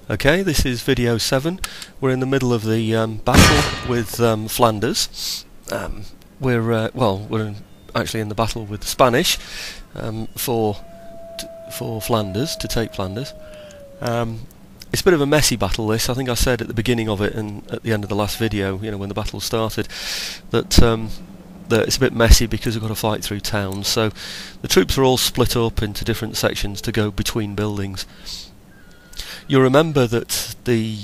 Okay, this is video 7. We're in the middle of the battle with Flanders. We're actually in the battle with the Spanish for Flanders, to take Flanders. It's a bit of a messy battle, this. I think I said at the beginning of it and at the end of the last video, when the battle started, that it's a bit messy because we've got to fight through towns. So the troops are all split up into different sections to go between buildings. You'll remember that the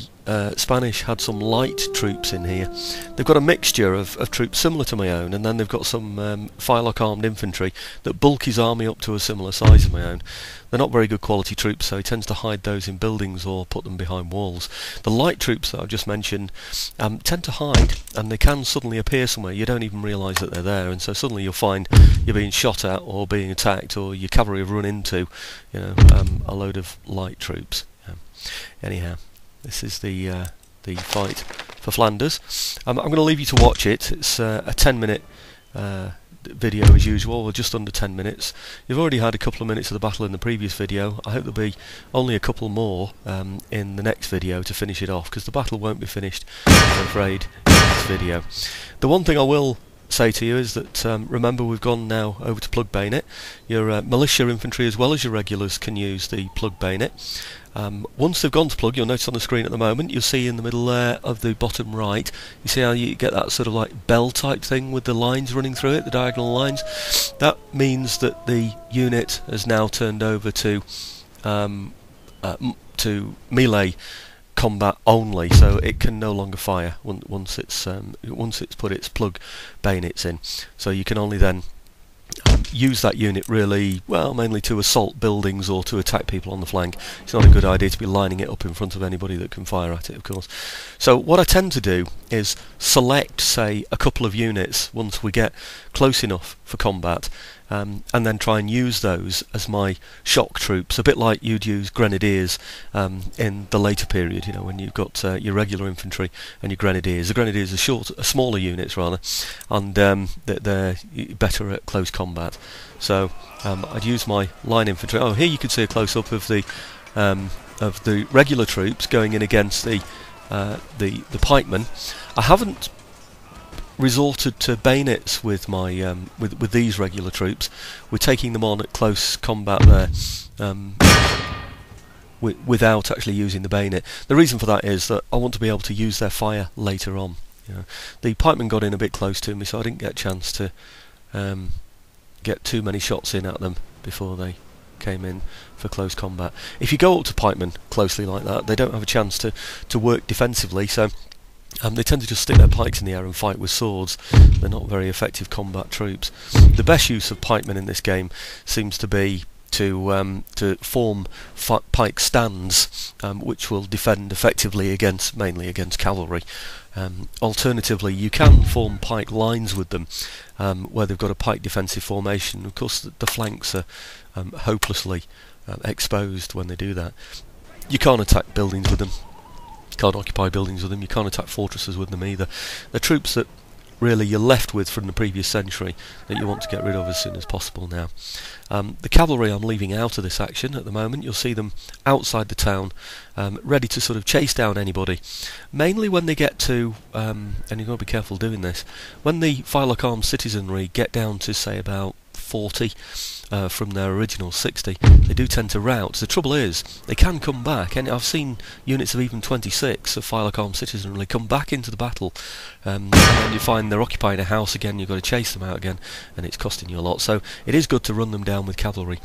Spanish had some light troops in here. They've got a mixture of troops similar to my own, and then they've got some firelock armed infantry that bulk his army up to a similar size as my own. They're not very good quality troops, so he tends to hide those in buildings or put them behind walls. The light troops that I've just mentioned tend to hide, and they can suddenly appear somewhere. You don't even realise that they're there, and so suddenly you'll find you're being shot at or being attacked, or your cavalry have run into a load of light troops. Anyhow, this is the fight for Flanders. I'm going to leave you to watch it. It's a 10-minute video as usual, or just under 10 minutes. You've already had a couple of minutes of the battle in the previous video. I hope there'll be only a couple more in the next video to finish it off, because the battle won't be finished, I'm afraid, in this video. The one thing I will say to you is that remember, we've gone now over to plug bayonet. Your militia infantry as well as your regulars can use the plug bayonet. Once they've gone to plug, you'll notice on the screen at the moment, you'll see in the middle there of the bottom right, you see how you get that sort of like bell type thing with the lines running through it, the diagonal lines. That means that the unit has now turned over to melee combat only, so it can no longer fire once it's put its plug bayonets in. So you can only then use that unit really, well, mainly to assault buildings or to attack people on the flank. It's not a good idea to be lining it up in front of anybody that can fire at it, of course. So what I tend to do is select, say, a couple of units once we get close enough for combat, and then try and use those as my shock troops, a bit like you'd use grenadiers in the later period, when you've got your regular infantry and your grenadiers. The grenadiers are smaller units rather, and they're better at close combat. So I'd use my line infantry. Oh, here you can see a close-up of the regular troops going in against the pikemen. I haven't resorted to bayonets with my with these regular troops. We're taking them on at close combat there, without actually using the bayonet. The reason for that is that I want to be able to use their fire later on. The pikemen got in a bit close to me, so I didn't get a chance to get too many shots in at them before they came in for close combat. If you go up to pikemen closely like that, they don't have a chance to work defensively, so they tend to just stick their pikes in the air and fight with swords. They're not very effective combat troops. The best use of pikemen in this game seems to be to form pike stands, which will defend effectively mainly against cavalry. Alternatively, you can form pike lines with them, where they've got a pike defensive formation. Of course, the flanks are hopelessly exposed when they do that. You can't attack buildings with them. Can't occupy buildings with them. You can't attack fortresses with them either. They're troops that really you're left with from the previous century that you want to get rid of as soon as possible now. The cavalry I'm leaving out of this action at the moment. You'll see them outside the town, ready to sort of chase down anybody. Mainly when they get to, and you've got to be careful doing this, when the firelock armed citizenry get down to, say, about 40 from their original 60, they do tend to rout. The trouble is, they can come back, and I've seen units of even 26 of firelock armed citizenry come back into the battle, and then you find they're occupying a house again. You've got to chase them out again, and it's costing you a lot. So it is good to run them down with cavalry.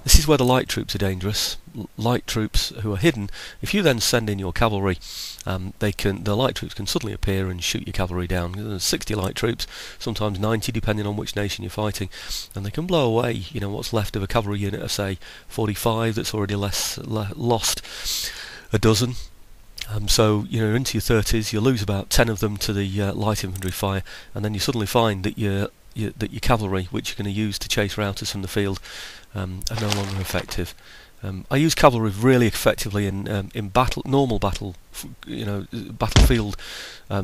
This is where the light troops are dangerous. Light troops who are hidden. If you then send in your cavalry, the light troops can suddenly appear and shoot your cavalry down. There's 60 light troops, sometimes 90, depending on which nation you're fighting, and they can blow away what's left of a cavalry unit of, say, 45 that's already lost a dozen. So into your 30s, you lose about 10 of them to the light infantry fire, and then you suddenly find that your cavalry, which you're going to use to chase routers from the field, are no longer effective. I use cavalry really effectively in normal battlefield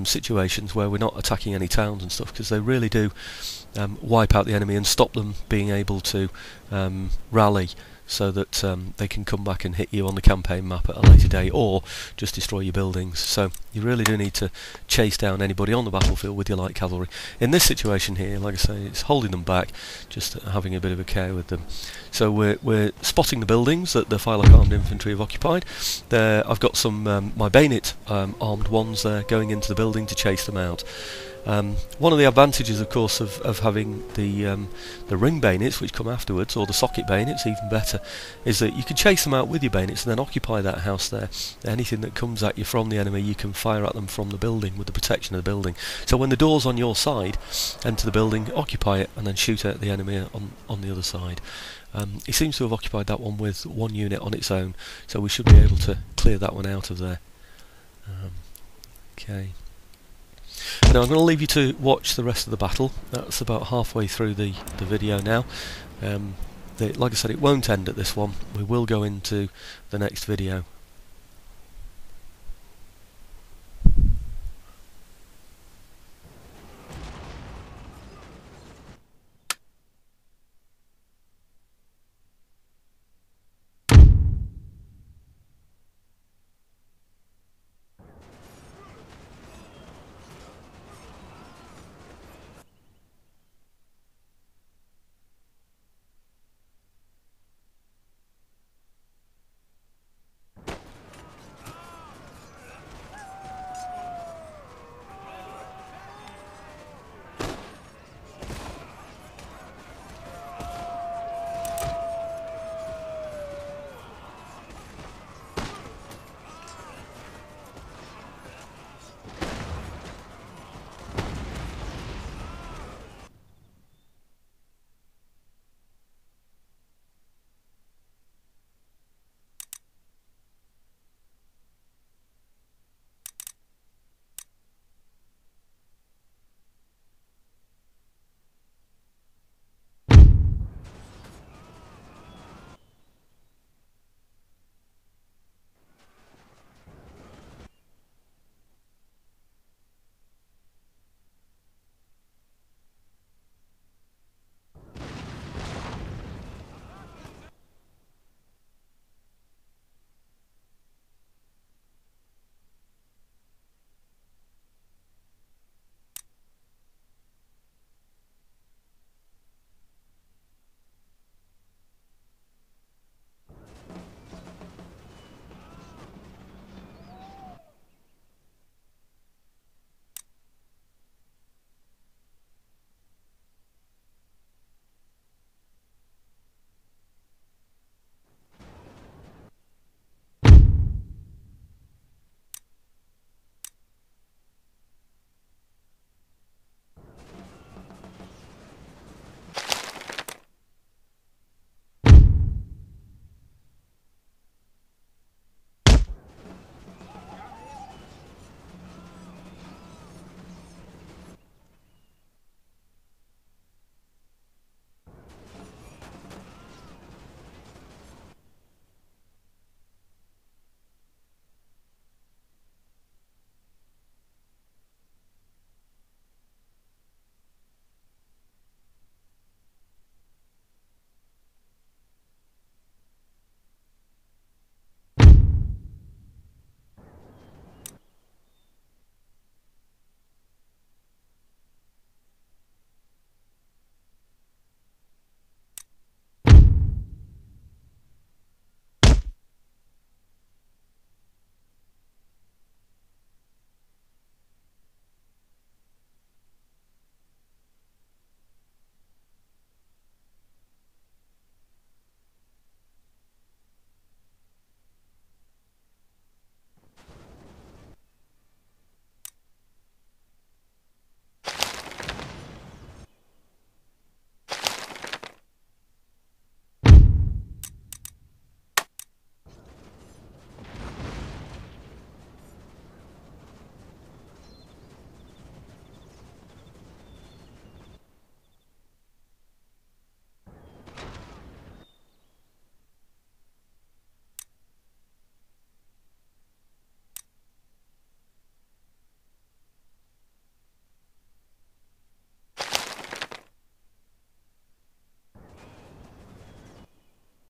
situations where we're not attacking any towns and stuff, because they really do wipe out the enemy and stop them being able to rally so that they can come back and hit you on the campaign map at a later date, or just destroy your buildings. So you really do need to chase down anybody on the battlefield with your light cavalry. In this situation here, like I say, it's holding them back, just having a bit of a care with them. So we're spotting the buildings that the firelock armed infantry have occupied. I've got some my bayonet armed ones there going into the building to chase them out. One of the advantages, of course, of having the ring bayonets, which come afterwards, or the socket bayonets, even better, is that you can chase them out with your bayonets and then occupy that house there. Anything that comes at you from the enemy, you can fire at them from the building with the protection of the building. So when the door's on your side, enter the building, occupy it, and then shoot at the enemy on the other side. He seems to have occupied that one with one unit on its own, so we should be able to clear that one out of there. Okay. Now I'm going to leave you to watch the rest of the battle. That's about halfway through the video now. Like I said, it won't end at this one. We will go into the next video